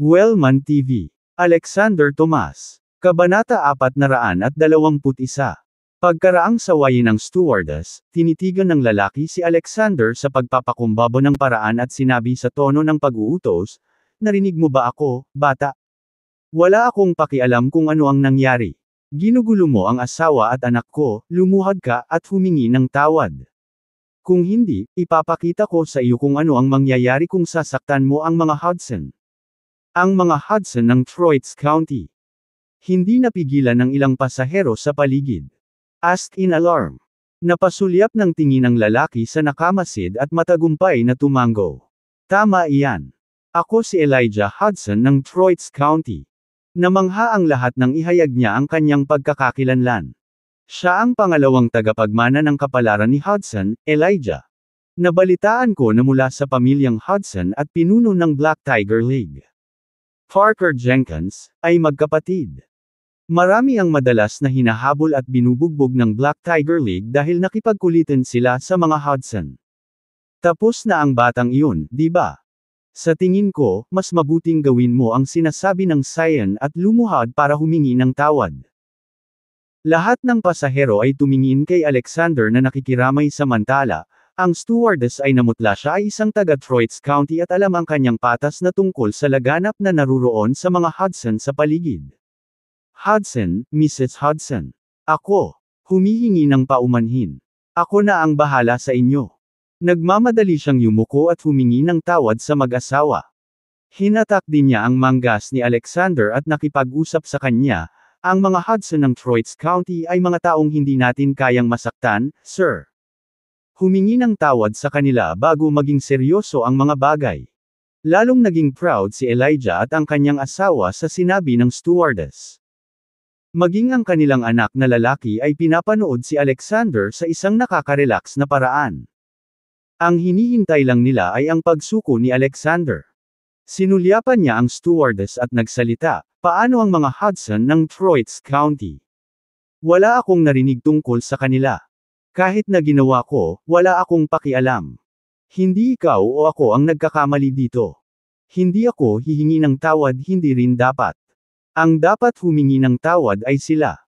Wellman TV. Alexander Tomas. Kabanata 421. Pagkaraang sawayin ng stewardess, tinitigan ng lalaki si Alexander sa pagpapakumbaba ng paraan at sinabi sa tono ng pag-uutos, "Narinig mo ba ako, bata? Wala akong pakialam kung ano ang nangyari. Ginugulo mo ang asawa at anak ko, lumuhad ka at humingi ng tawad. Kung hindi, ipapakita ko sa iyo kung ano ang mangyayari kung sasaktan mo ang mga Hudson." Ang mga Hudson ng Troits County. Hindi napigilan ng ilang pasahero sa paligid. Asked in alarm. Napasulyap ng tingin ng lalaki sa nakamasid at matagumpay na tumango. Tama iyan. Ako si Elijah Hudson ng Troits County. Namangha ang lahat nang ihayag niya ang kanyang pagkakakilanlan. Siya ang pangalawang tagapagmana ng kapalaran ni Hudson, Elijah. Nabalitaan ko na mula sa pamilyang Hudson at pinuno ng Black Tiger League. Parker Jenkins, ay magkapatid. Marami ang madalas na hinahabol at binubugbog ng Black Tiger League dahil nakipagkulitan sila sa mga Hudson. Tapos na ang batang iyon, di ba? Sa tingin ko, mas mabuting gawin mo ang sinasabi ng Sion at lumuhad para humingi ng tawad. Lahat ng pasahero ay tumingin kay Alexander na nakikiramay samantala. Ang stewardess ay namutla siya ay isang taga Troits County at alam ang kanyang patas na tungkol sa laganap na naruroon sa mga Hudson sa paligid. Hudson, Mrs. Hudson. Ako. Humihingi ng paumanhin. Ako na ang bahala sa inyo. Nagmamadali siyang yumuko at humingi ng tawad sa mag-asawa. Hinatak din niya ang manggas ni Alexander at nakipag-usap sa kanya. Ang mga Hudson ng Troits County ay mga taong hindi natin kayang masaktan, sir. Humingi ng tawad sa kanila bago maging seryoso ang mga bagay. Lalong naging proud si Elijah at ang kanyang asawa sa sinabi ng stewardess. Maging ang kanilang anak na lalaki ay pinapanood si Alexander sa isang nakaka-relax na paraan. Ang hinihintay lang nila ay ang pagsuko ni Alexander. Sinulyapan niya ang stewardess at nagsalita, "Paano ang mga Hudson ng Troits County? Wala akong narinig tungkol sa kanila. Kahit na ginawa ko, wala akong pakialam. Hindi ikaw o ako ang nagkakamali dito. Hindi ako hihingi ng tawad, hindi rin dapat. Ang dapat humingi ng tawad ay sila."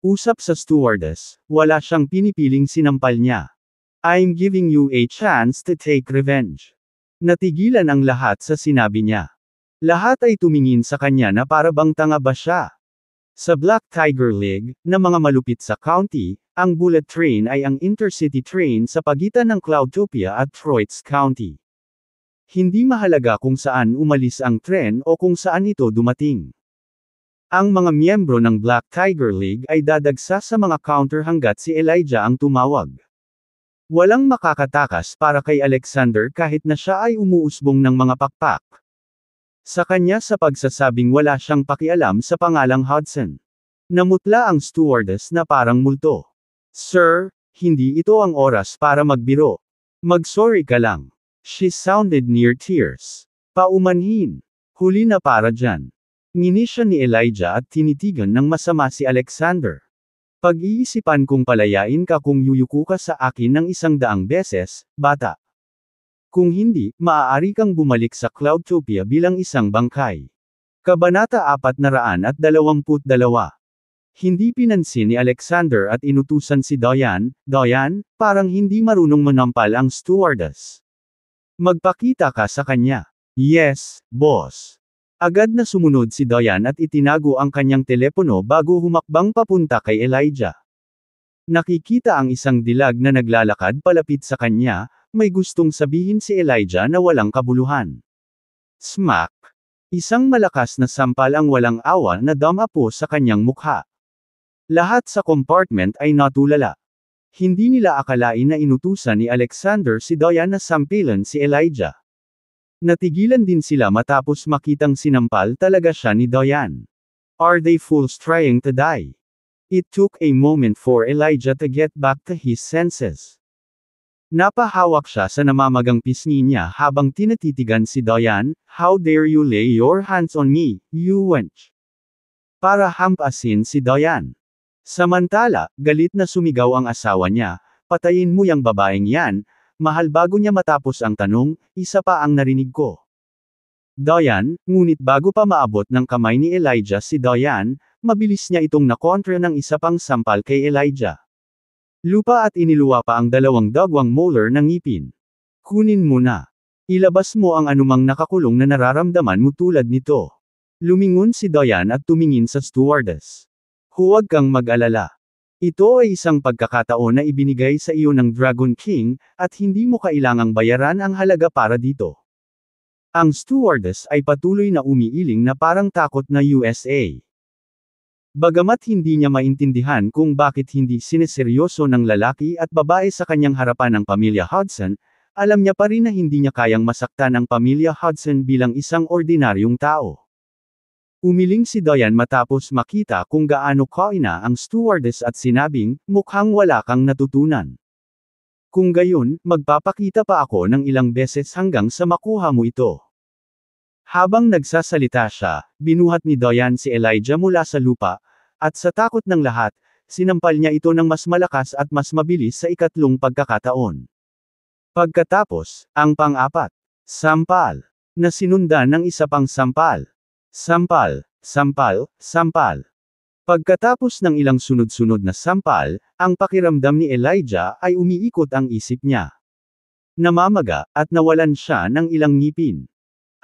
Usap sa stewardess, wala siyang pinipiling sinampal niya. "I'm giving you a chance to take revenge." Natigilan ang lahat sa sinabi niya. Lahat ay tumingin sa kanya na para bang tanga ba siya. Sa Black Tiger League, na mga malupit sa county, ang bullet train ay ang intercity train sa pagitan ng Cloudtopia at Troits County. Hindi mahalaga kung saan umalis ang tren o kung saan ito dumating. Ang mga miyembro ng Black Tiger League ay dadagsa sa mga counter hanggat si Elijah ang tumawag. Walang makakatakas para kay Alexander kahit na siya ay umuusbong ng mga pakpak. Sa kanya sa pagsasabing wala siyang pakialam sa pangalang Hudson. Namutla ang stewardess na parang multo. "Sir, hindi ito ang oras para magbiro. Mag-sorry ka lang." She sounded near tears. "Paumanhin. Huli na para dyan." Ngini siya ni Elijah at tinitigan ng masama si Alexander. "Pag-iisipan kong palayain ka kung yuyuko ka sa akin ng 100 beses, bata. Kung hindi, maaari kang bumalik sa Cloudtopia bilang isang bangkay." Kabanata 422. Hindi pinansin ni Alexander at inutusan si Diane, "Diane, parang hindi marunong manampal ang stewardess. Magpakita ka sa kanya." "Yes, boss." Agad na sumunod si Diane at itinago ang kanyang telepono bago humakbang papunta kay Elijah. Nakikita ang isang dilag na naglalakad palapit sa kanya. May gustong sabihin si Elijah na walang kabuluhan. Smack! Isang malakas na sampal ang walang awa na dumapo sa kanyang mukha. Lahat sa compartment ay natulala. Hindi nila akalain na inutusan ni Alexander si Diane na sampilan si Elijah. Natigilan din sila matapos makitang sinampal talaga siya ni Diane. Are they fools trying to die? It took a moment for Elijah to get back to his senses. Napahawak siya sa namamagang pisngi niya habang tinatitigan si Diane. "How dare you lay your hands on me, you wench?" Para hampasin si Diane. Samantala, galit na sumigaw ang asawa niya, "Patayin mo yang babaeng yan, mahal." Bago niya matapos ang tanong, isa pa ang narinig ko. Dayan, ngunit bago pa maabot ng kamay ni Elijah si Dayan, mabilis niya itong nakontra ng isa pang sampal kay Elijah. Lupa at iniluwa pa ang dalawang dagwang molar ng ngipin. Kunin mo na. Ilabas mo ang anumang nakakulong na nararamdaman mo tulad nito. Lumingon si Dayan at tumingin sa stewardess. Huwag kang mag-alala. Ito ay isang pagkakataon na ibinigay sa iyo ng Dragon King, at hindi mo kailangang bayaran ang halaga para dito. Ang stewardess ay patuloy na umiiling na parang takot na USA. Bagamat hindi niya maintindihan kung bakit hindi sineseryoso ng lalaki at babae sa kanyang harapan ng pamilya Hudson, alam niya pa rin na hindi niya kayang masaktan ang pamilya Hudson bilang isang ordinaryong tao. Umiling si Dayan matapos makita kung gaano kaina ang stewardess at sinabing, mukhang wala kang natutunan. Kung gayon, magpapakita pa ako ng ilang beses hanggang sa makuha mo ito. Habang nagsasalita siya, binuhat ni Dayan si Elijah mula sa lupa, at sa takot ng lahat, sinampal niya ito ng mas malakas at mas mabilis sa ikatlong pagkakataon. Pagkatapos, ang pang-apat, sampal, na sinundan ng isa pang sampal. Sampal, sampal, sampal. Pagkatapos ng ilang sunod-sunod na sampal, ang pakiramdam ni Elijah ay umiikot ang isip niya. Namamaga, at nawalan siya ng ilang ngipin.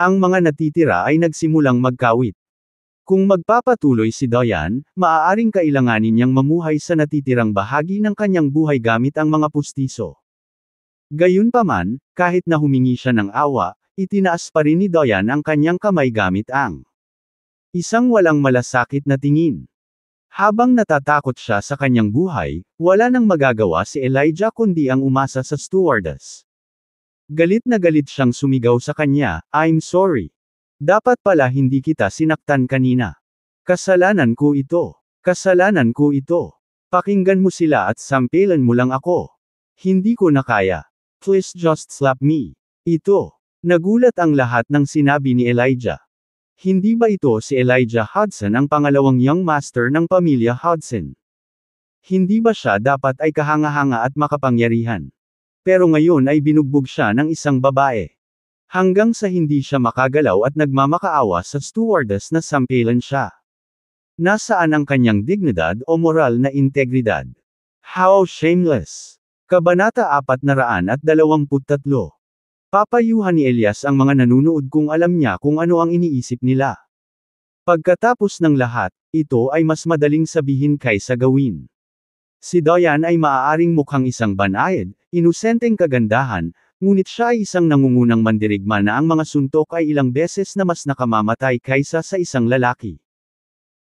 Ang mga natitira ay nagsimulang magkawit. Kung magpapatuloy si Dayan, maaaring kailanganin niyang mamuhay sa natitirang bahagi ng kanyang buhay gamit ang mga pustiso. Gayunpaman, kahit na humingi siya ng awa, itinaas pa rin ni Dayan ang kanyang kamay gamit ang isang walang malasakit na tingin. Habang natatakot siya sa kanyang buhay, wala nang magagawa si Elijah kundi ang umasa sa stewardess. Galit na galit siyang sumigaw sa kanya, I'm sorry. Dapat pala hindi kita sinaktan kanina. Kasalanan ko ito. Kasalanan ko ito. Pakinggan mo sila at sampilan mo lang ako. Hindi ko na kaya. Please just slap me. Ito. Nagulat ang lahat ng sinabi ni Elijah. Hindi ba ito si Elijah Hudson ang pangalawang young master ng pamilya Hudson? Hindi ba siya dapat ay kahanga-hanga at makapangyarihan? Pero ngayon ay binugbog siya ng isang babae. Hanggang sa hindi siya makagalaw at nagmamakaawa sa stewardess na sampilan siya. Nasaan ang kanyang dignidad o moral na integridad? How shameless! Kabanata 423. Papayuhan ni Elias ang mga nanunood kung alam niya kung ano ang iniisip nila. Pagkatapos ng lahat, ito ay mas madaling sabihin kaysa gawin. Si Dayan ay maaaring mukhang isang banayad, inosenteng kagandahan, ngunit siya ay isang nangungunang mandirigma na ang mga suntok ay ilang beses na mas nakamamatay kaysa sa isang lalaki.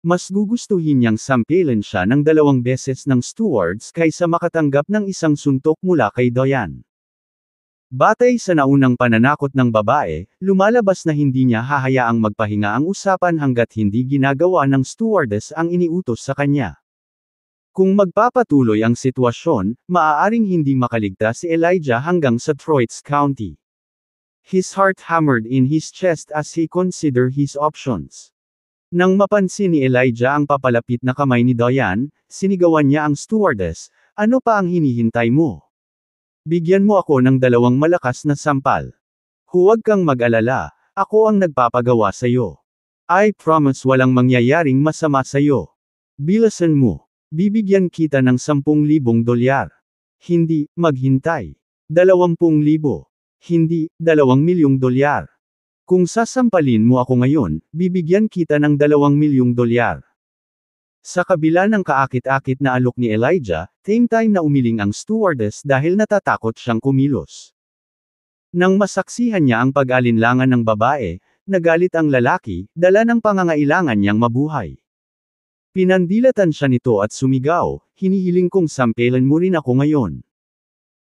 Mas gugustuhin niyang sampilan siya ng 2 beses ng stewards kaysa makatanggap ng isang suntok mula kay Dayan. Batay sa naunang pananakot ng babae, lumalabas na hindi niya hahayaang magpahinga ang usapan hanggat hindi ginagawa ng stewardess ang iniutos sa kanya. Kung magpapatuloy ang sitwasyon, maaaring hindi makaligtas si Elijah hanggang sa Troitz County. His heart hammered in his chest as he considered his options. Nang mapansin ni Elijah ang papalapit na kamay ni Dayan, sinigawan niya ang stewardess, ano pa ang hinihintay mo? Bigyan mo ako ng 2 malakas na sampal. Huwag kang mag-alala, ako ang nagpapagawa sa iyo. I promise walang mangyayaring masama sa iyo. Bilasan mo. Bibigyan kita ng 10,000 dolyar. Hindi, maghintay. 20,000. Hindi, 2,000,000 dolyar. Kung sasampalin mo ako ngayon, bibigyan kita ng 2,000,000 dolyar. Sa kabila ng kaakit-akit na alok ni Elijah, same time na umiling ang stewardess dahil natatakot siyang kumilos. Nang masaksihan niya ang pag-alinlangan ng babae, nagalit ang lalaki, dala ng pangangailangan niyang mabuhay. Pinandilatan siya nito at sumigaw, hinihiling kong sampilan mo rin ako ngayon.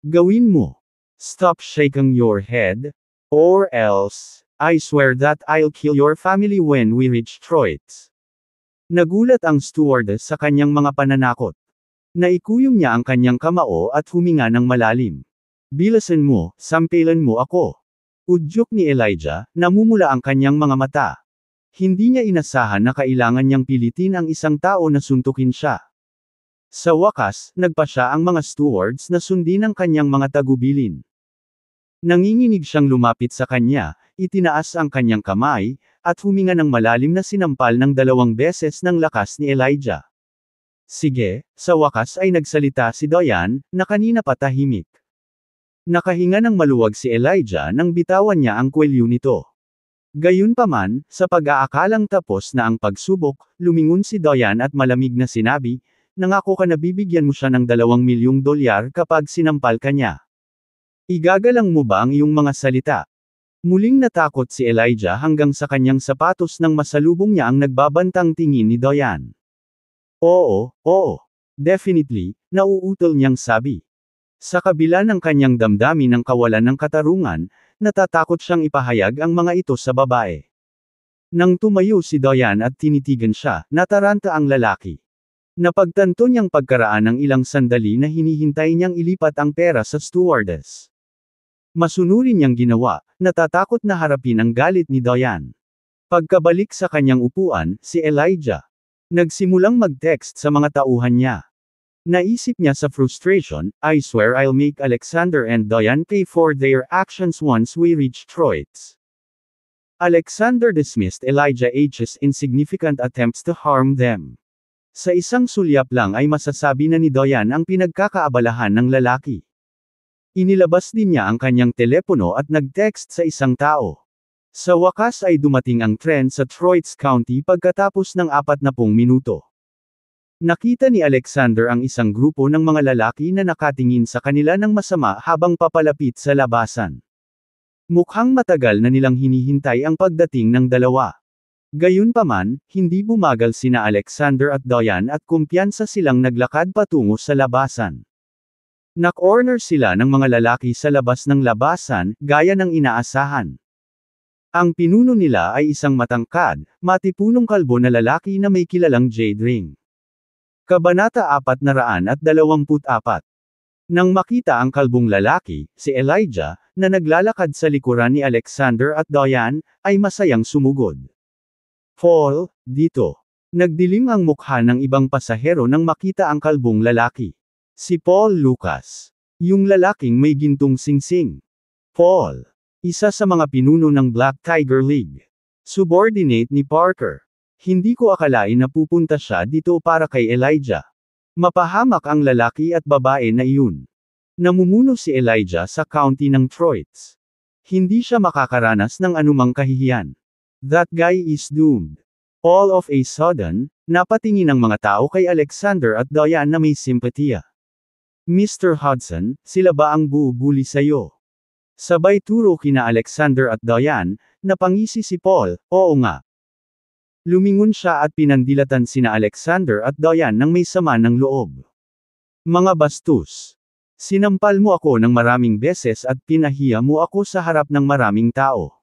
Gawin mo. Stop shaking your head, or else, I swear that I'll kill your family when we reach Troitz. Nagulat ang stewardess sa kanyang mga pananakot. Naikuyom niya ang kanyang kamao at huminga ng malalim. Bilasan mo, sampilan mo ako. Udyok ni Elijah, namumula ang kanyang mga mata. Hindi niya inasahan na kailangan niyang pilitin ang isang tao na suntukin siya. Sa wakas, nagpa siya ang mga stewards na sundin ang kanyang mga tagubilin. Nanginginig siyang lumapit sa kanya, itinaas ang kanyang kamay, at huminga ng malalim na sinampal ng 2 beses ng lakas ni Elijah. Sige, sa wakas ay nagsalita si Doyan, na kanina pa tahimik. Nakahinga ng maluwag si Elijah nang bitawan niya ang kwelyo nito. Gayunpaman, sa pag-aakalang tapos na ang pagsubok, lumingon si Doyan at malamig na sinabi, nangako ka na bibigyan mo siya ng $2 milyong kapag sinampal ka niya. Igagalang mo ba ang iyong mga salita? Muling natakot si Elijah hanggang sa kanyang sapatos nang masalubong niya ang nagbabantang tingin ni Doyan. Oo, definitely, nauutol niyang sabi. Sa kabila ng kanyang damdamin ng kawalan ng katarungan, natatakot siyang ipahayag ang mga ito sa babae. Nang tumayo si Doyan at tinitigan siya, nataranta ang lalaki. Napagtanto niyang pagkaraan ng ilang sandali na hinihintay niyang ilipat ang pera sa stewardess. Masunurin niyang ginawa, natatakot na harapin ang galit ni Doyan. Pagkabalik sa kanyang upuan, si Elijah nagsimulang mag-text sa mga tauhan niya. Naisip niya sa frustration, I swear I'll make Alexander and Doyan pay for their actions once we reach Troitz. Alexander dismissed Elijah H's insignificant attempts to harm them. Sa isang sulyap lang ay masasabi na ni Doyan ang pinagkakaabalahan ng lalaki. Inilabas din niya ang kanyang telepono at nag-text sa isang tao. Sa wakas ay dumating ang tren sa Troitz County pagkatapos ng 40 minuto. Nakita ni Alexander ang isang grupo ng mga lalaki na nakatingin sa kanila ng masama habang papalapit sa labasan. Mukhang matagal na nilang hinihintay ang pagdating ng dalawa. Gayunpaman, hindi bumagal sina Alexander at Doyan at kumpiyansa silang naglakad patungo sa labasan. Nak-corner sila ng mga lalaki sa labas ng labasan, gaya ng inaasahan. Ang pinuno nila ay isang matangkad, matipunong kalbo na lalaki na may kilalang jade ring. Kabanata 424. Nang makita ang kalbong lalaki, si Elijah, na naglalakad sa likuran ni Alexander at Doyan, ay masayang sumugod. Paul, dito. Nagdilim ang mukha ng ibang pasahero nang makita ang kalbong lalaki. Si Paul Lucas. Yung lalaking may gintong singsing. Paul. Isa sa mga pinuno ng Black Tiger League. Subordinate ni Parker. Hindi ko akalain na pupunta siya dito para kay Elijah. Mapahamak ang lalaki at babae na iyon. Namumuno si Elijah sa county ng Troitz. Hindi siya makakaranas ng anumang kahihiyan. That guy is doomed. All of a sudden, napatingin ang mga tao kay Alexander at Doyan na may simpatiya. Mr. Hudson, sila ba ang bubuli sa'yo? Sabay turo kina Alexander at Doyan, napangisi si Paul, oo nga. Lumingon siya at pinandilatan sina Alexander at Doyan ng may sama ng loob. Mga bastos. Sinampal mo ako ng maraming beses at pinahiya mo ako sa harap ng maraming tao.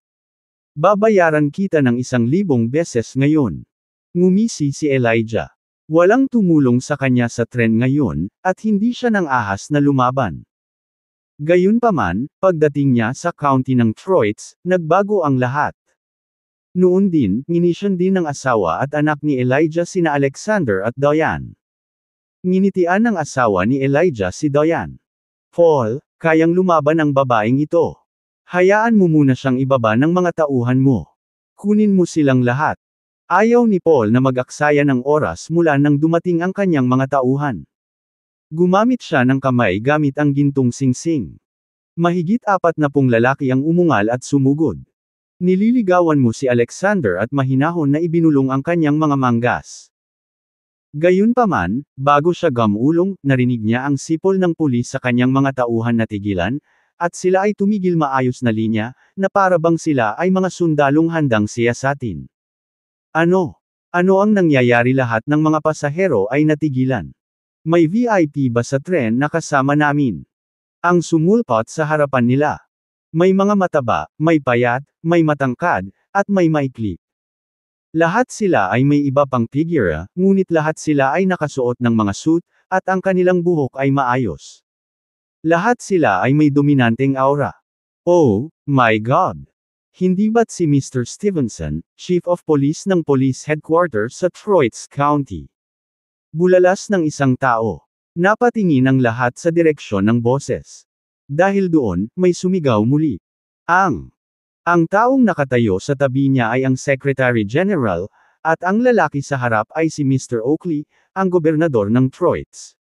Babayaran kita ng 1,000 beses ngayon. Ngumisi si Elijah. Walang tumulong sa kanya sa tren ngayon, at hindi siya nang ahas na lumaban. Gayunpaman, pagdating niya sa county ng Troitz, nagbago ang lahat. Noon din, nginisyon din ng asawa at anak ni Elijah sina Alexander at Doyan. Nginitian ng asawa ni Elijah si Doyan. Paul, kayang lumaban ang babaeng ito. Hayaan mo muna siyang ibaba ng mga tauhan mo. Kunin mo silang lahat. Ayaw ni Paul na mag-aksaya ng oras mula nang dumating ang kanyang mga tauhan. Gumamit siya ng kamay gamit ang gintong singsing. Mahigit 40 lalaki ang umungal at sumugod. Nililigawan mo si Alexander at mahinahon na ibinulong ang kanyang mga manggas. Gayunpaman, bago siya gamulong, narinig niya ang sipol ng pulis sa kanyang mga tauhan na tigilan, at sila ay tumigil maayos na linya, na para bang sila ay mga sundalong handang siyasatin. Ano? Ano ang nangyayari? Lahat ng mga pasahero ay natigilan. May VIP ba sa tren na kasama namin? Ang sumulpot sa harapan nila. May mga mataba, may payat, may matangkad, at may maikli. Lahat sila ay may iba pang figura, ngunit lahat sila ay nakasuot ng mga suit, at ang kanilang buhok ay maayos. Lahat sila ay may dominanteng aura. Oh, my God! Hindi ba't si Mr. Stevenson, Chief of Police ng Police Headquarters sa Troitz County? Bulalas ng isang tao. Napatingin ang lahat sa direksyon ng boses. Dahil doon, may sumigaw muli. Ang Ang taong nakatayo sa tabi niya ay ang Secretary General, at ang lalaki sa harap ay si Mr. Oakley, ang gobernador ng Troyes.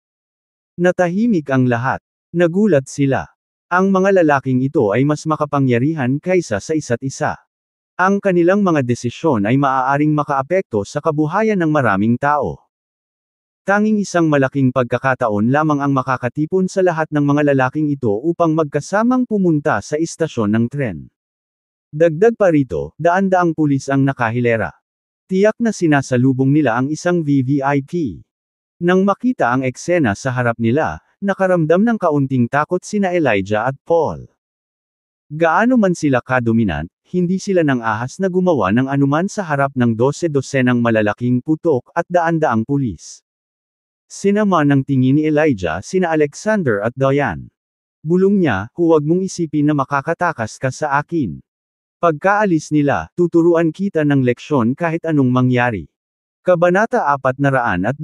Natahimik ang lahat. Nagulat sila. Ang mga lalaking ito ay mas makapangyarihan kaysa sa isa't isa. Ang kanilang mga desisyon ay maaaring makaapekto sa kabuhayan ng maraming tao. Tanging isang malaking pagkakataon lamang ang makakatipon sa lahat ng mga lalaking ito upang magkasamang pumunta sa istasyon ng tren. Dagdag pa rito, daan-daang pulis ang nakahilera. Tiyak na sinasalubong nila ang isang VVIP. Nang makita ang eksena sa harap nila, nakaramdam ng kaunting takot sina Elijah at Paul. Gaano man sila kadominant, hindi sila nang ahas na gumawa ng anuman sa harap ng 12-dosenang malalaking putok at daan-daang pulis. Sinama ng tingin ni Elijah sina Alexander at Diane. Bulong niya, huwag mong isipin na makakatakas ka sa akin. Pagkaalis nila, tuturuan kita ng leksyon kahit anong mangyari. Kabanata 425.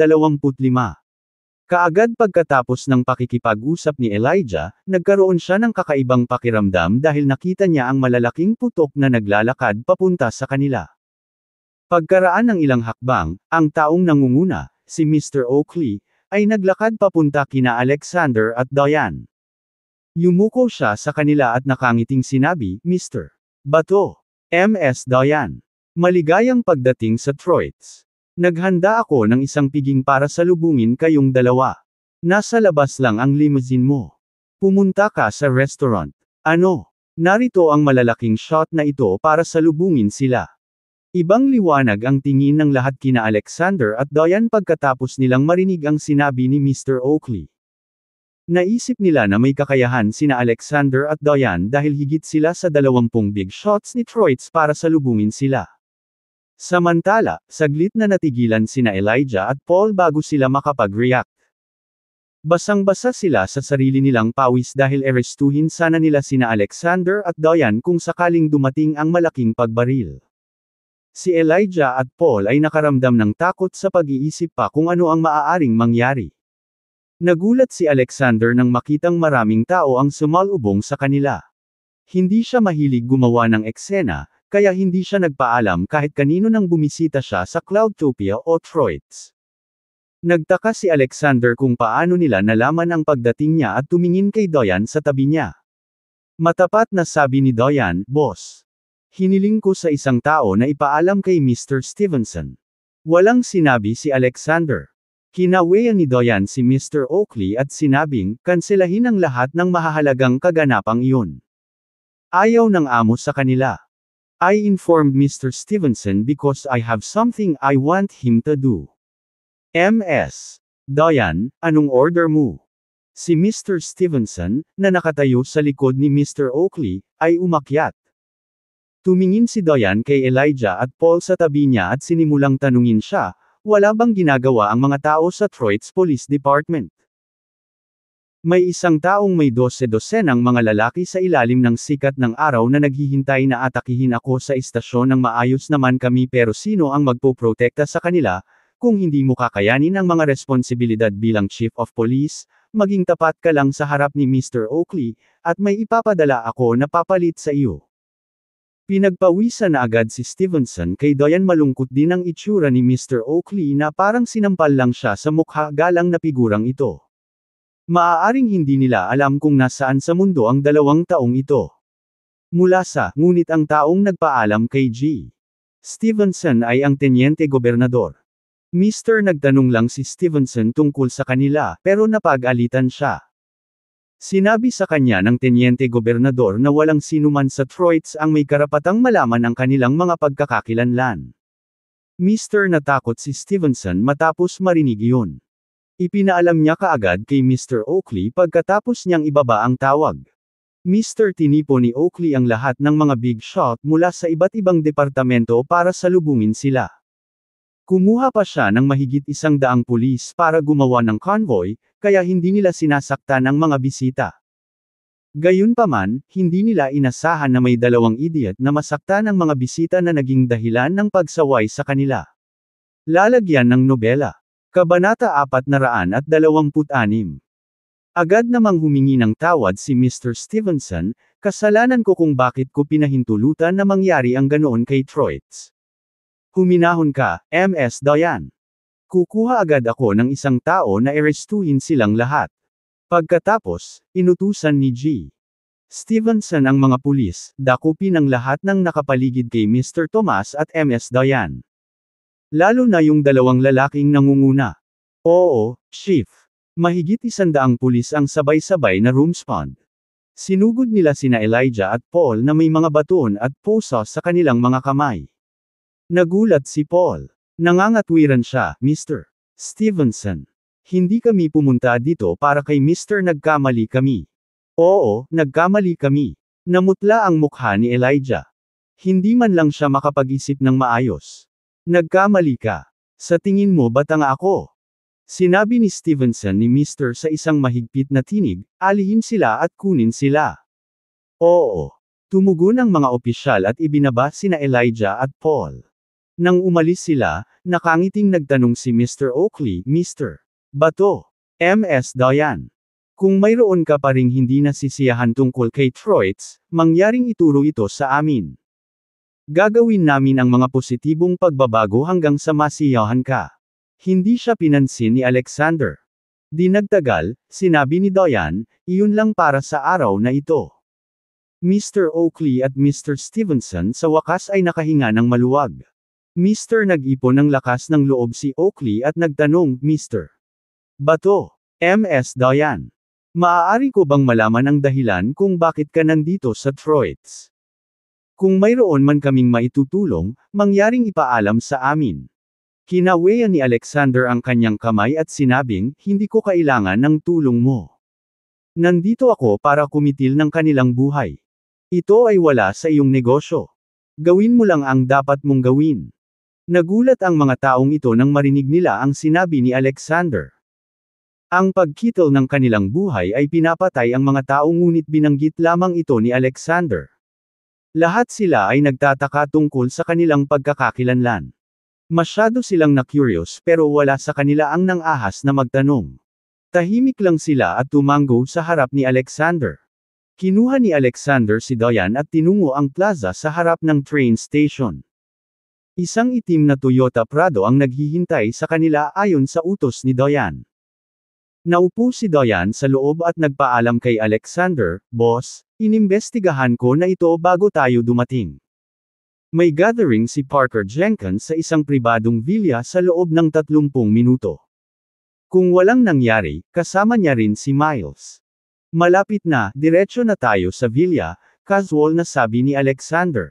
Kaagad pagkatapos ng pakikipag-usap ni Elijah, nagkaroon siya ng kakaibang pakiramdam dahil nakita niya ang malalaking putok na naglalakad papunta sa kanila. Pagkaraan ng ilang hakbang, ang taong nangunguna, si Mr. Oakley, ay naglakad papunta kina Alexander at Diane. Yumuko siya sa kanila at nakangiting sinabi, Mr. Bato. Ms. Diane. Maligayang pagdating sa Troyes. Naghanda ako ng isang piging para salubungin kayong dalawa. Nasa labas lang ang limousine mo. Pumunta ka sa restaurant. Ano? Narito ang malalaking shot na ito para salubungin sila. Ibang liwanag ang tingin ng lahat kina Alexander at Diane pagkatapos nilang marinig ang sinabi ni Mr. Oakley. Naisip nila na may kakayahan sina Alexander at Diane dahil higit sila sa 20 big shots ni Troyes para salubungin sila. Samantala, saglit na natigilan sina Elijah at Paul bago sila makapag-react. Basang-basa sila sa sarili nilang pawis dahil arestuhin sana nila sina Alexander at Diane kung sakaling dumating ang malaking pagbaril. Si Elijah at Paul ay nakaramdam ng takot sa pag-iisip pa kung ano ang maaaring mangyari. Nagulat si Alexander nang makitang maraming tao ang sumalubong sa kanila. Hindi siya mahilig gumawa ng eksena, kaya hindi siya nagpaalam kahit kanino nang bumisita siya sa Cloudtopia o Troyes. Nagtaka si Alexander kung paano nila nalaman ang pagdating niya at tumingin kay Diane sa tabi niya. Matapat na sabi ni Diane, Boss. Hiniling ko sa isang tao na ipaalam kay Mr. Stevenson. Walang sinabi si Alexander. Kinaweyan ni Diane si Mr. Oakley at sinabing, kanselahin ang lahat ng mahahalagang kaganapang iyon. Ayaw ng amo sa kanila. I informed Mr. Stevenson because I have something I want him to do. Ms. Diane, anong order mo? Si Mr. Stevenson, na nakatayo sa likod ni Mr. Oakley, ay umakyat. Tumingin si Diane kay Elijah at Paul sa tabi niya at sinimulang tanungin siya, wala bang ginagawa ang mga tao sa Troyes Police Department? May isang taong may 12-dosenang mga lalaki sa ilalim ng sikat ng araw na naghihintay na atakihin ako sa istasyon ng maayos naman kami pero sino ang magpoprotekta sa kanila, kung hindi mo kakayanin ang mga responsibilidad bilang Chief of Police, maging tapat ka lang sa harap ni Mr. Oakley, at may ipapadala ako na papalit sa iyo. Pinagpawisan na agad si Stevenson kay Diane malungkot din ang itsura ni Mr. Oakley na parang sinampal lang siya sa mukha galang na figurang ito. Maaaring hindi nila alam kung nasaan sa mundo ang 2 taong ito. Mula sa, ngunit ang taong nagpaalam kay G. Stevenson ay ang tenyente gobernador. Mr. Nagtanong lang si Stevenson tungkol sa kanila, pero napag-alitan siya. Sinabi sa kanya ng tenyente gobernador na walang sinuman sa Troyes ang may karapatang malaman ang kanilang mga pagkakakilanlan. Mr. Natakot si Stevenson matapos marinig iyon. Ipinaalam niya kaagad kay Mr. Oakley pagkatapos niyang ibaba ang tawag. Mr. Tinipo ni Oakley ang lahat ng mga big shot mula sa iba't ibang departamento para salubungin sila. Kumuha pa siya ng mahigit 100 pulis para gumawa ng convoy, kaya hindi nila sinasaktan ang mga bisita. Gayunpaman, hindi nila inasahan na may 2 idiot na masaktan ang mga bisita na naging dahilan ng pagsaway sa kanila. Lalagyan ng nobela. Kabanata 426. Agad namang humingi ng tawad si Mr. Stevenson, kasalanan ko kung bakit ko pinahintulutan na mangyari ang ganoon kay Troitz. Huminahon ka, Ms. Diane. Kukuha agad ako ng isang tao na arestuhin silang lahat. Pagkatapos, inutusan ni G. Stevenson ang mga pulis, dakupin ang lahat ng nakapaligid kay Mr. Tomas at Ms. Diane. Lalo na yung dalawang lalaking nangunguna. Oo, Chief. Mahigit 100 pulis ang sabay-sabay na rumspond. Sinugod nila sina Elijah at Paul na may mga baton at posa sa kanilang mga kamay. Nagulat si Paul. Nangangatwiran siya, Mr. Stevenson. Hindi kami pumunta dito para kay Mr. Nagkamali kami. Oo, nagkamali kami. Namutla ang mukha ni Elijah. Hindi man lang siya makapag-isip ng maayos. Nagkamali ka. Sa tingin mo ba tanga ako? Sinabi ni Stevenson ni Mr. sa isang mahigpit na tinig, alihin sila at kunin sila. Oo. Tumugon ang mga opisyal at ibinaba sina Elijah at Paul. Nang umalis sila, nakangiting nagtanong si Mr. Oakley, Mr. Bato. Ms. Diane. Kung mayroon ka pa ring hindi nasisiyahan tungkol kay Troitz, mangyaring ituro ito sa amin. Gagawin namin ang mga positibong pagbabago hanggang sa masiyahan ka. Hindi siya pinansin ni Alexander. Di nagtagal, sinabi ni Diane, iyon lang para sa araw na ito. Mr. Oakley at Mr. Stevenson sa wakas ay nakahinga ng maluwag. Mr. Nag-ipon ng lakas ng loob si Oakley at nagtanong, Mr. Bato. Ms. Diane. Maaari ko bang malaman ang dahilan kung bakit ka nandito sa Troitz? Kung mayroon man kaming maitutulong, mangyaring ipaalam sa amin. Kinaweyan ni Alexander ang kanyang kamay at sinabing, hindi ko kailangan ng tulong mo. Nandito ako para kumitil ng kanilang buhay. Ito ay wala sa iyong negosyo. Gawin mo lang ang dapat mong gawin. Nagulat ang mga taong ito nang marinig nila ang sinabi ni Alexander. Ang pagkitol ng kanilang buhay ay pinapatay ang mga tao ngunit binanggit lamang ito ni Alexander. Lahat sila ay nagtataka tungkol sa kanilang pagkakakilanlan. Masyado silang na-curious pero wala sa kanila ang nang-ahas na magtanong. Tahimik lang sila at tumanggo sa harap ni Alexander. Kinuha ni Alexander si Diane at tinungo ang plaza sa harap ng train station. Isang itim na Toyota Prado ang naghihintay sa kanila ayon sa utos ni Diane. Naupo si Diane sa loob at nagpaalam kay Alexander, Boss, inimbestigahan ko na ito bago tayo dumating. May gathering si Parker Jenkins sa isang pribadong villa sa loob ng 30 minuto. Kung walang nangyari, kasama niya rin si Miles. Malapit na, diretso na tayo sa villa, casual na sabi ni Alexander.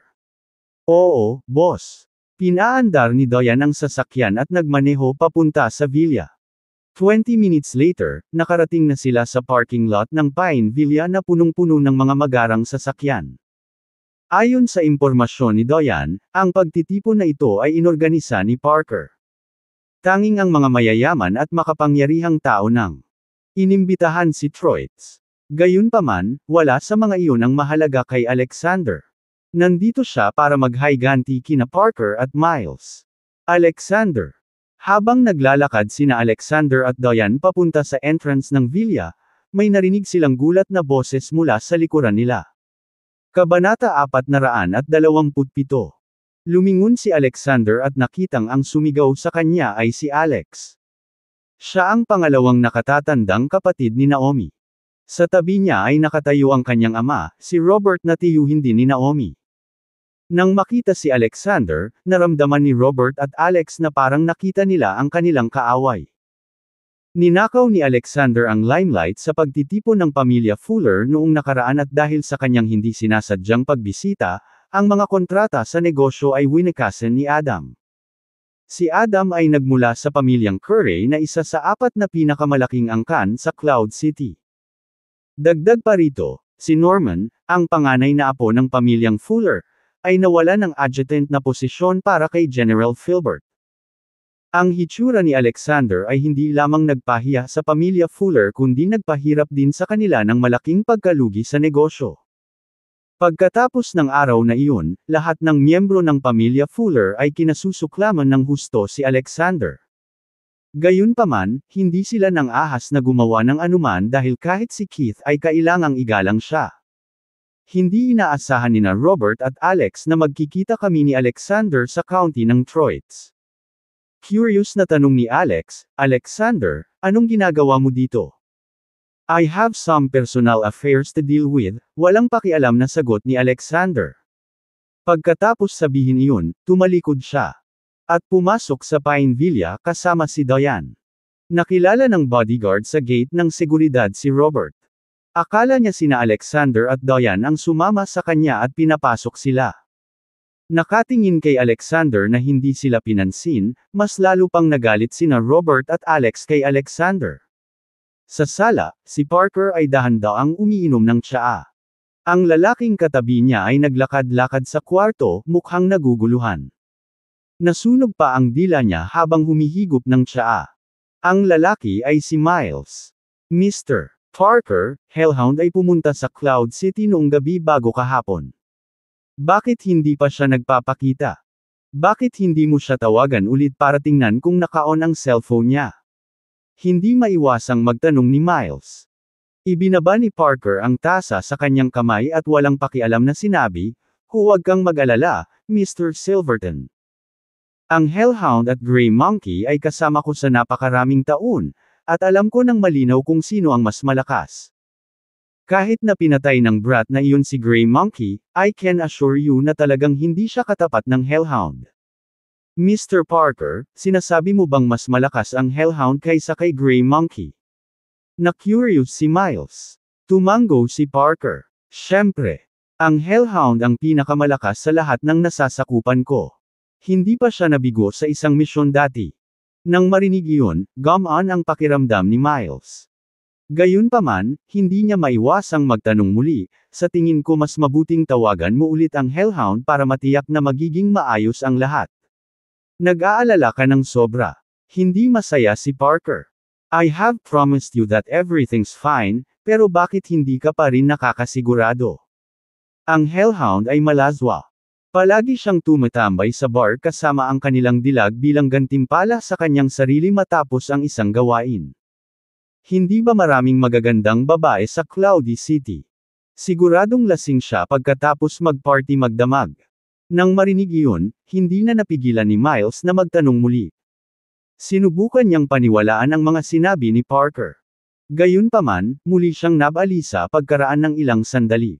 Oo, boss. Pinaandar ni Diane ang sasakyan at nagmaneho papunta sa villa. 20 minutes later, nakarating na sila sa parking lot ng Pine Villa na punong-puno ng mga magarang sasakyan. Ayon sa impormasyon ni Diane, ang pagtitipon na ito ay inorganisa ni Parker. Tanging ang mga mayayaman at makapangyarihang tao nang inimbitahan si Troitz. Gayunpaman, wala sa mga iyon ang mahalaga kay Alexander. Nandito siya para maghiganti kina Parker at Miles. Alexander. Habang naglalakad sina Alexander at Diane papunta sa entrance ng villa, may narinig silang gulat na boses mula sa likuran nila. Kabanata 427. Lumingon si Alexander at nakitang ang sumigaw sa kanya ay si Alex. Siya ang pangalawang nakatatandang kapatid ni Naomi. Sa tabi niya ay nakatayo ang kanyang ama, si Robert na tiyuhin din ni Naomi. Nang makita si Alexander, naramdaman ni Robert at Alex na parang nakita nila ang kanilang kaaway. Ninakaw ni Alexander ang limelight sa pagtitipon ng pamilya Fuller noong nakaraan at dahil sa kanyang hindi sinasadyang pagbisita, ang mga kontrata sa negosyo ay winikasan ni Adam. Si Adam ay nagmula sa pamilyang Curry na isa sa 4 na pinakamalaking angkan sa Cloud City. Dagdag pa rito, si Norman, ang panganay na apo ng pamilyang Fuller, ay nawala ng adjutant na posisyon para kay General Filbert. Ang hitsura ni Alexander ay hindi lamang nagpahiya sa pamilya Fuller kundi nagpahirap din sa kanila ng malaking pagkalugi sa negosyo. Pagkatapos ng araw na iyon, lahat ng miyembro ng pamilya Fuller ay kinasusuklaman ng husto si Alexander. Gayunpaman, hindi sila nang ahas na gumawa ng anuman dahil kahit si Keith ay kailangang igalang siya. Hindi inaasahan nina Robert at Alex na magkikita kami ni Alexander sa county ng Troyes. Curious na tanong ni Alex, "Alexander, anong ginagawa mo dito?" "I have some personal affairs to deal with," walang pakialam na sagot ni Alexander. Pagkatapos sabihin iyon, tumalikod siya. At pumasok sa Pine Villa kasama si Diane. Nakilala ng bodyguard sa gate ng seguridad si Robert. Akala niya sina Alexander at Diane ang sumama sa kanya at pinapasok sila. Nakatingin kay Alexander na hindi sila pinansin, mas lalo pang nagalit sina Robert at Alex kay Alexander. Sa sala, si Parker ay dahan-daang umiinom ng tsaa. Ang lalaking katabi niya ay naglakad-lakad sa kwarto, mukhang naguguluhan. Nasunog pa ang dila niya habang humihigop ng tsaa. Ang lalaki ay si Miles. Mr. Parker, Hellhound ay pumunta sa Cloud City noong gabi bago kahapon. Bakit hindi pa siya nagpapakita? Bakit hindi mo siya tawagan ulit para tingnan kung naka-on ang cellphone niya? Hindi maiwasang magtanong ni Miles. Ibinaba ni Parker ang tasa sa kanyang kamay at walang pakialam na sinabi, "Huwag kang mag-alala, Mr. Silverton. Ang Hellhound at Grey Monkey ay kasama ko sa napakaraming taon, at alam ko ng malinaw kung sino ang mas malakas. Kahit na pinatay ng brat na iyon si Grey Monkey, I can assure you na talagang hindi siya katapat ng Hellhound." "Mr. Parker, sinasabi mo bang mas malakas ang Hellhound kaysa kay Grey Monkey?" Na-curious si Miles. Tumango si Parker. "Siyempre. Ang Hellhound ang pinakamalakas sa lahat ng nasasakupan ko. Hindi pa siya nabigo sa isang misyon dati." Nang marinig iyon, gumaan ang pakiramdam ni Miles. Gayunpaman, hindi niya maiwasang magtanong muli, "Sa tingin ko mas mabuting tawagan mo ulit ang Hellhound para matiyak na magiging maayos ang lahat. Nag-aalala ka ng sobra." Hindi masaya si Parker. "I have promised you that everything's fine, pero bakit hindi ka pa rin nakakasigurado?" Ang Hellhound ay malazwa. Palagi siyang tumatambay sa bar kasama ang kanilang dilag bilang gantimpala sa kanyang sarili matapos ang isang gawain. Hindi ba maraming magagandang babae sa Cloudy City? Siguradong lasing siya pagkatapos mag-party magdamag. Nang marinig iyon, hindi na napigilan ni Miles na magtanong muli. Sinubukan niyang paniwalaan ang mga sinabi ni Parker. Gayunpaman, muli siyang nabalisa pagkaraan ng ilang sandali.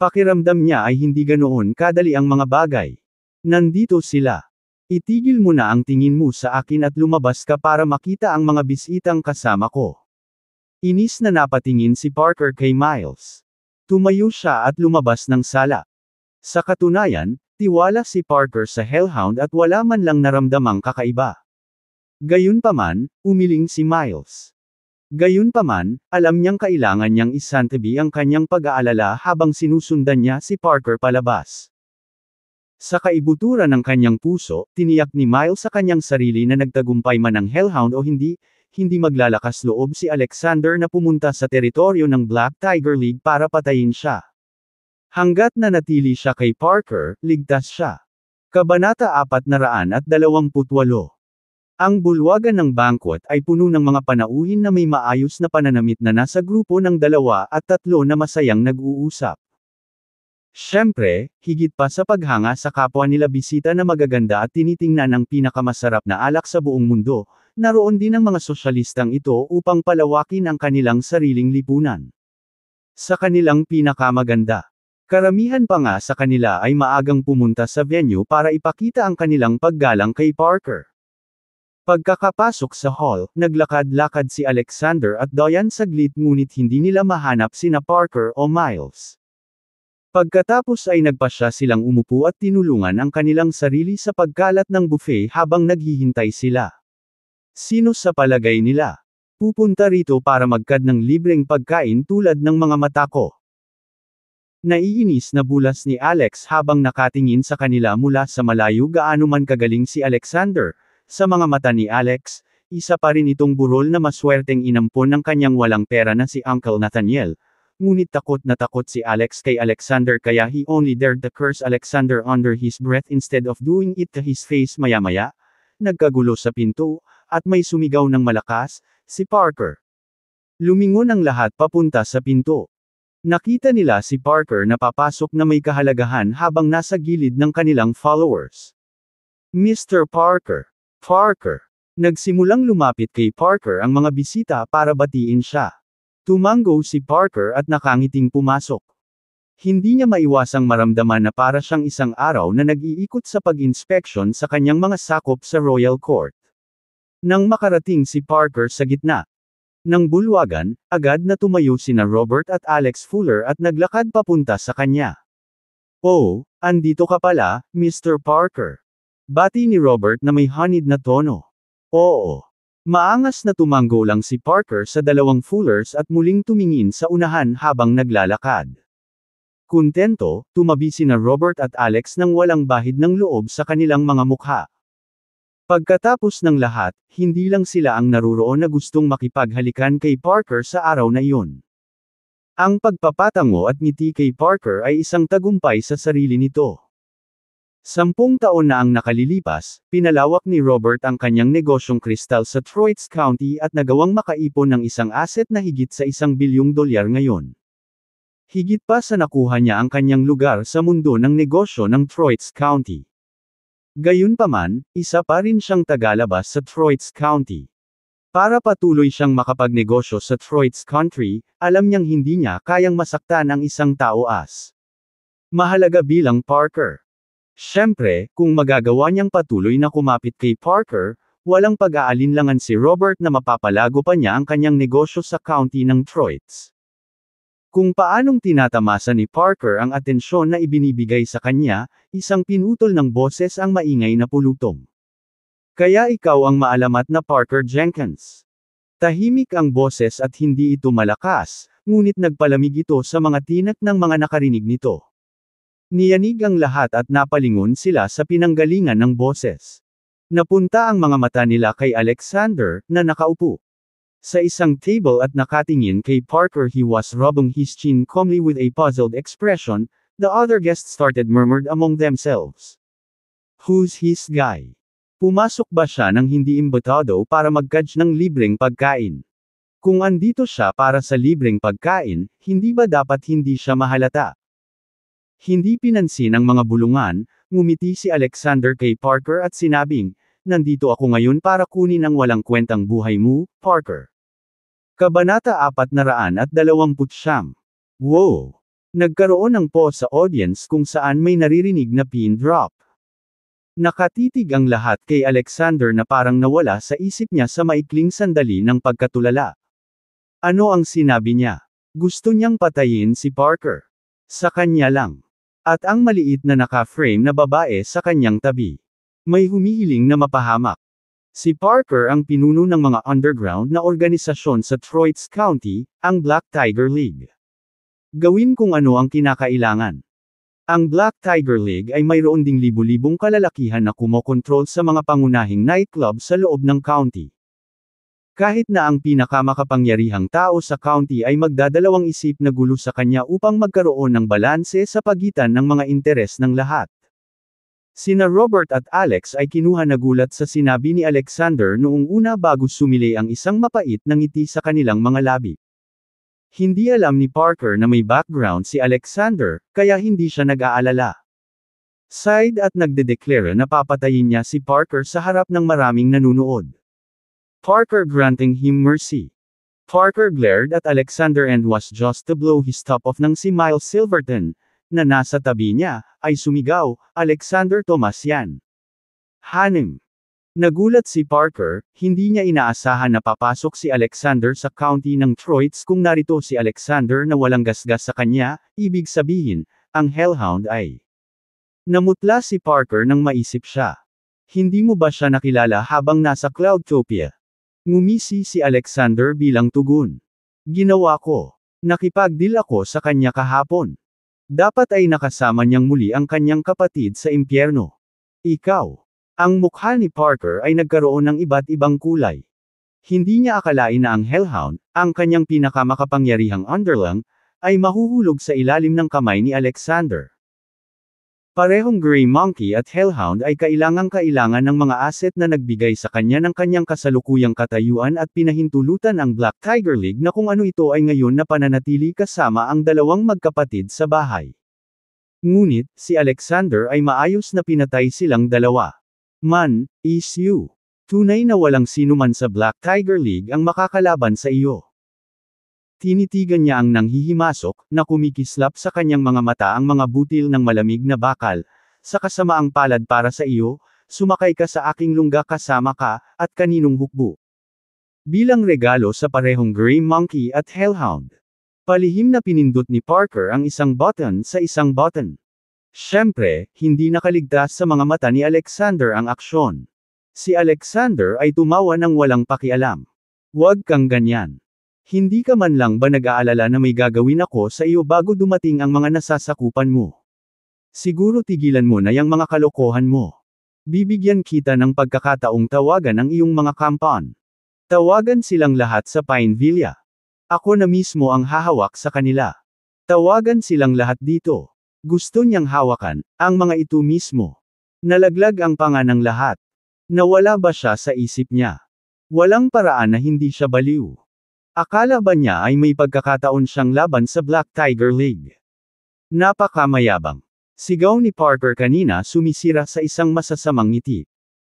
Pakiramdam niya ay hindi ganoon kadali ang mga bagay. Nandito sila. Itigil mo na ang tingin mo sa akin at lumabas ka para makita ang mga bisitang kasama ko. Inis na napatingin si Parker kay Miles. Tumayo siya at lumabas ng sala. Sa katunayan, tiwala si Parker sa Hellhound at wala man lang naramdamang kakaiba. Gayunpaman, umiling si Miles. Gayunpaman, alam niyang kailangan niyang isantabi ang kanyang pag-aalala habang sinusundan niya si Parker palabas. Sa kaibuturan ng kanyang puso, tiniyak ni Miles sa kanyang sarili na nagtagumpay man ang Hellhound o hindi maglalakas loob si Alexander na pumunta sa teritoryo ng Black Tiger League para patayin siya. Hanggat nanatili siya kay Parker, ligtas siya. Kabanata 428. Ang bulwagan ng banquet ay puno ng mga panauhin na may maayos na pananamit na nasa grupo ng 2 at 3 na masayang nag-uusap. Siyempre, higit pa sa paghanga sa kapwa nila bisita na magaganda at tinitingnan ang pinakamasarap na alak sa buong mundo, naroon din ang mga sosyalistang ito upang palawakin ang kanilang sariling lipunan. Sa kanilang pinakamaganda. Karamihan pa nga sa kanila ay maagang pumunta sa venue para ipakita ang kanilang paggalang kay Parker. Pagkakapasok sa hall, naglakad-lakad si Alexander at Diane saglit ngunit hindi nila mahanap sina Parker o Miles. Pagkatapos ay nagpasya silang umupo at tinulungan ang kanilang sarili sa pagkalat ng buffet habang naghihintay sila. Sino sa palagay nila pupunta rito para magkad ng libreng pagkain tulad ng mga mata ko? Naiinis na bulas ni Alex habang nakatingin sa kanila mula sa malayo. Gaano man kagaling si Alexander, sa mga mata ni Alex, isa pa rin itong burol na maswerteng inampon ng kanyang walang pera na si Uncle Nathaniel. Ngunit takot na takot si Alex kay Alexander kaya he only dared to curse Alexander under his breath instead of doing it to his face. Maya-maya, nagkagulo sa pinto, at may sumigaw ng malakas, "Si Parker!" Lumingon ang lahat papunta sa pinto. Nakita nila si Parker na papasok na may kahalagahan habang nasa gilid ng kanilang followers. "Mr. Parker! Parker!" Nagsimulang lumapit kay Parker ang mga bisita para batiin siya. Tumango si Parker at nakangiting pumasok. Hindi niya maiwasang maramdaman na para siyang isang araw na nag-iikot sa pag-inspeksyon sa kanyang mga sakop sa Royal Court. Nang makarating si Parker sa gitna ng bulwagan, agad na tumayo sina Robert at Alex Fuller at naglakad papunta sa kanya. "Oh, andito ka pala, Mr. Parker." Bati ni Robert na may honeyed na tono. "Oo." Maangas na tumango lang si Parker sa dalawang Fullers at muling tumingin sa unahan habang naglalakad. Kuntento, tumabi sina Robert at Alex nang walang bahid ng loob sa kanilang mga mukha. Pagkatapos ng lahat, hindi lang sila ang naruroon na gustong makipaghalikan kay Parker sa araw na iyon. Ang pagpapatango at ngiti kay Parker ay isang tagumpay sa sarili nito. 10 taon na ang nakalilipas, pinalawak ni Robert ang kanyang negosyong kristal sa Troit's County at nagawang makaipon ng isang asset na higit sa $1 bilyon ngayon. Higit pa sa nakuha niya ang kanyang lugar sa mundo ng negosyo ng Troit's County. Gayunpaman, isa pa rin siyang tagalabas sa Troit's County. Para patuloy siyang makapagnegosyo sa Troit's Country, alam niyang hindi niya kayang masaktan ang isang tao as mahalaga bilang Parker. Siyempre, kung magagawa niyang patuloy na kumapit kay Parker, walang pag-aalinlangan si Robert na mapapalago pa niya ang kanyang negosyo sa county ng Troit's. Kung paanong tinatamasa ni Parker ang atensyon na ibinibigay sa kanya, isang pinutol ng boses ang maingay na pulutong. "Kaya ikaw ang maalamat na Parker Jenkins." Tahimik ang boses at hindi ito malakas, ngunit nagpalamig ito sa mga tinak ng mga nakarinig nito. Niyanig ang lahat at napalingon sila sa pinanggalingan ng boses. Napunta ang mga mata nila kay Alexander, na nakaupo sa isang table at nakatingin kay Parker. He was rubbing his chin calmly with a puzzled expression. The other guests started murmured among themselves. "Who's his guy? Pumasok ba siya ng hindi imbitado para mag-catch ng libreng pagkain? Kung andito siya para sa libreng pagkain, hindi ba dapat hindi siya mahalata?" Hindi pinansin ang mga bulungan, ngumiti si Alexander kay Parker at sinabing, "Nandito ako ngayon para kunin ang walang kwentang buhay mo, Parker." Kabanata 429. Wow! Nagkaroon ng pause sa audience kung saan may naririnig na pin drop. Nakatitig ang lahat kay Alexander na parang nawala sa isip niya sa maikling sandali ng pagkatulala. Ano ang sinabi niya? Gusto niyang patayin si Parker. Sa kanya lang. At ang maliit na naka-frame na babae sa kanyang tabi. May humihiling na mapahamak. Si Parker ang pinuno ng mga underground na organisasyon sa Troit's County, ang Black Tiger League. Gawin kung ano ang kinakailangan. Ang Black Tiger League ay mayroon ding libu-libong kalalakihan na kumokontrol sa mga pangunahing nightclub sa loob ng county. Kahit na ang pinakamakapangyarihang tao sa county ay magdadalawang isip na gulo sa kanya upang magkaroon ng balanse sa pagitan ng mga interes ng lahat. Sina Robert at Alex ay kinuha na gulat sa sinabi ni Alexander noong una bago sumili ang isang mapait na ngiti sa kanilang mga labi. Hindi alam ni Parker na may background si Alexander, kaya hindi siya nag-aalala. Sighed at nagdedeklara na papatayin niya si Parker sa harap ng maraming nanunood. Parker granting him mercy. Parker glared at Alexander and was just to blow his top off nang si Miles Silverton, na nasa tabi niya, ay sumigaw, "Alexander Tomas yan." Hanem. Nagulat si Parker, hindi niya inaasahan na papasok si Alexander sa county ng Troit's. Kung narito si Alexander na walang gasgas sa kanya, ibig sabihin, ang Hellhound ay. Namutla si Parker nang maisip siya. Hindi mo ba siya nakilala habang nasa Cloudtopia? Ngumisi si Alexander bilang tugon. Ginawa ko. Nakipagdeal ako sa kanya kahapon. Dapat ay nakasama niyang muli ang kanyang kapatid sa impyerno. Ikaw. Ang mukha ni Parker ay nagkaroon ng iba't ibang kulay. Hindi niya akalain na ang Hellhound, ang kanyang pinakamakapangyarihang underling, ay mahuhulog sa ilalim ng kamay ni Alexander. Parehong Grey Monkey at Hellhound ay kailangang-kailangan ng mga asset na nagbigay sa kanya ng kanyang kasalukuyang katayuan at pinahintulutan ang Black Tiger League na kung ano ito ay ngayon na pananatili kasama ang dalawang magkapatid sa bahay. Ngunit, si Alexander ay maayos na pinatay silang dalawa. Man, is you. Tunay na walang sinuman sa Black Tiger League ang makakalaban sa iyo. Tinitigan niya ang nanghihimasok, na kumikislap sa kanyang mga mata ang mga butil ng malamig na bakal, sa kasamaang palad para sa iyo, sumakay ka sa aking lungga kasama ka, at kaninong hukbo. Bilang regalo sa parehong Grey Monkey at Hellhound. Palihim na pinindot ni Parker ang isang button sa isang button. Siyempre, hindi nakaligtas sa mga mata ni Alexander ang aksyon. Si Alexander ay tumawa ng walang pakialam. Huwag kang ganyan. Hindi ka man lang ba nag-aalala na may gagawin ako sa iyo bago dumating ang mga nasasakupan mo? Siguro tigilan mo na yung mga kalokohan mo. Bibigyan kita ng pagkakataong tawagan ang iyong mga kampan. Tawagan silang lahat sa Pine Villa. Ako na mismo ang hahawak sa kanila. Tawagan silang lahat dito. Gusto niyang hawakan, ang mga ito mismo. Nalaglag ang panga ng lahat. Nawala ba siya sa isip niya? Walang paraan na hindi siya baliw. Akala ba niya ay may pagkakataon siyang laban sa Black Tiger League? Napakamayabang. Sigaw ni Parker kanina sumisira sa isang masasamang ngiti.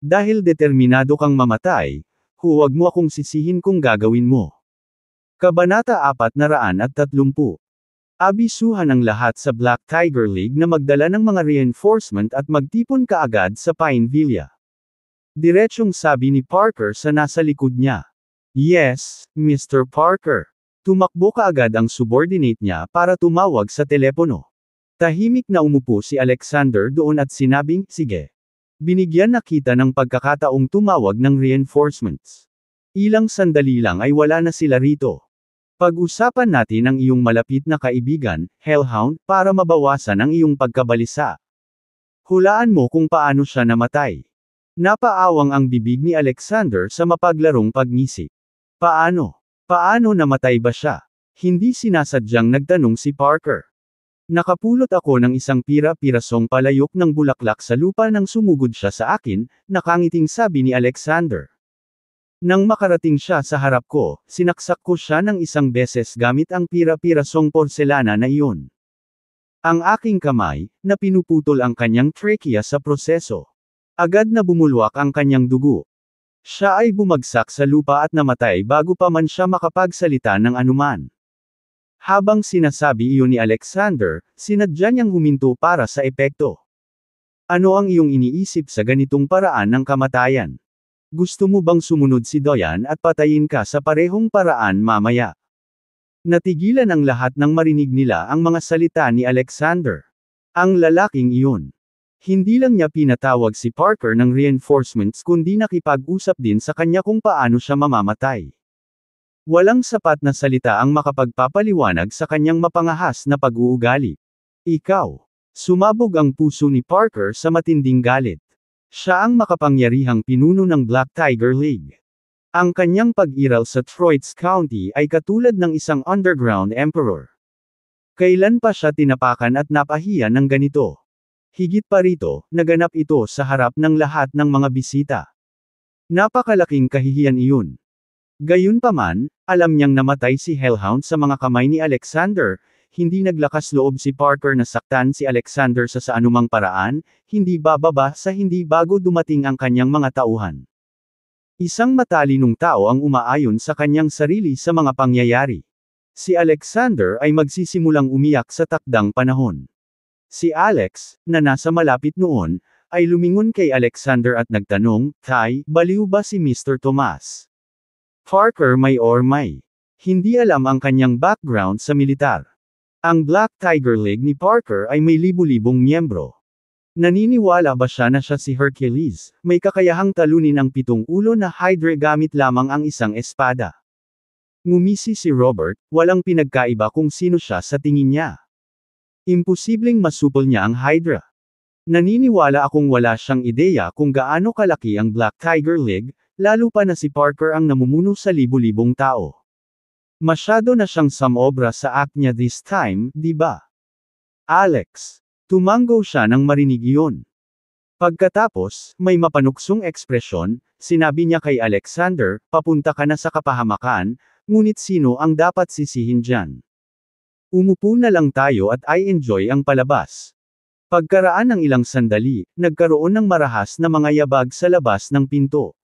Dahil determinado kang mamatay, huwag mo akong sisihin kung gagawin mo. Kabanata 430. Abisuhan ang lahat sa Black Tiger League na magdala ng mga reinforcement at magtipon kaagad sa Pine Villa. Diretsyong sabi ni Parker sa nasa likod niya. Yes, Mr. Parker. Tumakbo kaagad ang subordinate niya para tumawag sa telepono. Tahimik na umupo si Alexander doon at sinabing, sige. Binigyan na kita ng pagkakataong tumawag ng reinforcements. Ilang sandali lang ay wala na sila rito. Pag-usapan natin ang iyong malapit na kaibigan, Hellhound, para mabawasan ang iyong pagkabalisa. Hulaan mo kung paano siya namatay. Napaawang ang bibig ni Alexander sa mapaglarong pagngisi. Paano? Paano namatay ba siya? Hindi sinasadyang nagtanong si Parker. Nakapulot ako ng isang pira-pirasong palayok ng bulaklak sa lupa nang sumugod siya sa akin, nakangiting sabi ni Alexander. Nang makarating siya sa harap ko, sinaksak ko siya ng isang beses gamit ang pira-pirasong porselana na iyon. Ang aking kamay, na pinuputol ang kanyang trachea sa proseso. Agad na bumulwak ang kanyang dugo. Siya ay bumagsak sa lupa at namatay bago pa man siya makapagsalita ng anuman. Habang sinasabi iyon ni Alexander, sinadya niyang huminto para sa epekto. Ano ang iyong iniisip sa ganitong paraan ng kamatayan? Gusto mo bang sumunod si Doyan at patayin ka sa parehong paraan mamaya? Natigilan ang lahat nang marinig nila ang mga salita ni Alexander. Ang lalaking iyon. Hindi lang niya pinatawag si Parker ng reinforcements kundi nakipag-usap din sa kanya kung paano siya mamamatay. Walang sapat na salita ang makapagpapaliwanag sa kanyang mapangahas na pag-uugali. Ikaw. Sumabog ang puso ni Parker sa matinding galit. Siya ang makapangyarihang pinuno ng Black Tiger League. Ang kanyang pag-iral sa Troitz County ay katulad ng isang underground emperor. Kailan pa siya tinapakan at napahiya ng ganito? Higit pa rito, naganap ito sa harap ng lahat ng mga bisita. Napakalaking kahihiyan iyon. Gayunpaman, alam niyang namatay si Hellhound sa mga kamay ni Alexander, hindi naglakas loob si Parker na saktan si Alexander sa anumang paraan, hindi bababa sa hindi bago dumating ang kanyang mga tauhan. Isang matalinong tao ang umaayon sa kanyang sarili sa mga pangyayari. Si Alexander ay magsisimulang umiyak sa takdang panahon. Si Alex, na nasa malapit noon, ay lumingon kay Alexander at nagtanong, Tay, baliw ba si Mr. Tomas? Parker may or may. Hindi alam ang kanyang background sa militar. Ang Black Tiger League ni Parker ay may libu-libong miyembro. Naniniwala ba siya na siya si Hercules, may kakayahang talunin ang 7 ulo na Hydra gamit lamang ang isang espada? Ngumisi si Robert, walang pinagkaiba kung sino siya sa tingin niya. Imposibleng masupol niya ang Hydra. Naniniwala akong wala siyang ideya kung gaano kalaki ang Black Tiger League, lalo pa na si Parker ang namumuno sa libu-libong tao. Masyado na siyang samobra sa act niya this time, di ba? Alex. Tumango siya nang marinig iyon. Pagkatapos, may mapanuksong ekspresyon, sinabi niya kay Alexander, papunta ka na sa kapahamakan, ngunit sino ang dapat sisihin dyan? Umupo na lang tayo at I-enjoy ang palabas. Pagkaraan ng ilang sandali, nagkaroon ng marahas na mga yabag sa labas ng pinto.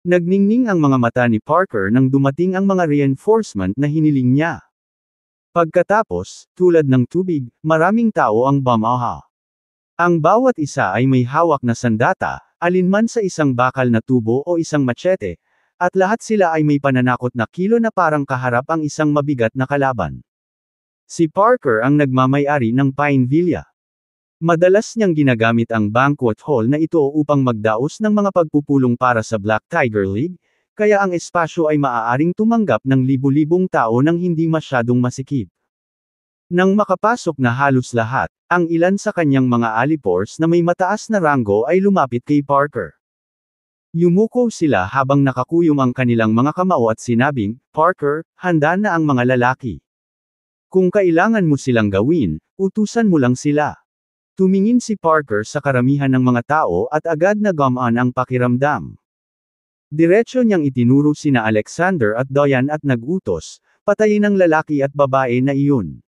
Nagningning ang mga mata ni Parker nang dumating ang mga reinforcement na hiniling niya. Pagkatapos, tulad ng tubig, maraming tao ang bumaha. Ang bawat isa ay may hawak na sandata, alinman sa isang bakal na tubo o isang machete, at lahat sila ay may pananakot na kilo na parang kaharap ang isang mabigat na kalaban. Si Parker ang nagmamay-ari ng Pine Villa. Madalas niyang ginagamit ang banquet hall na ito upang magdaos ng mga pagpupulong para sa Black Tiger League, kaya ang espasyo ay maaaring tumanggap ng libu-libong tao nang hindi masyadong masikip. Nang makapasok na halos lahat, ang ilan sa kanyang mga alipors na may mataas na ranggo ay lumapit kay Parker. Yumuko sila habang nakakuyom ang kanilang mga kamao at sinabing, Parker, handa na ang mga lalaki. Kung kailangan mo silang gawin, utusan mo lang sila. Tumingin si Parker sa karamihan ng mga tao at agad na gumaan ang pakiramdam. Diretso niyang itinuro sina Alexander at Diane at nag-utos, patayin ang lalaki at babae na iyon.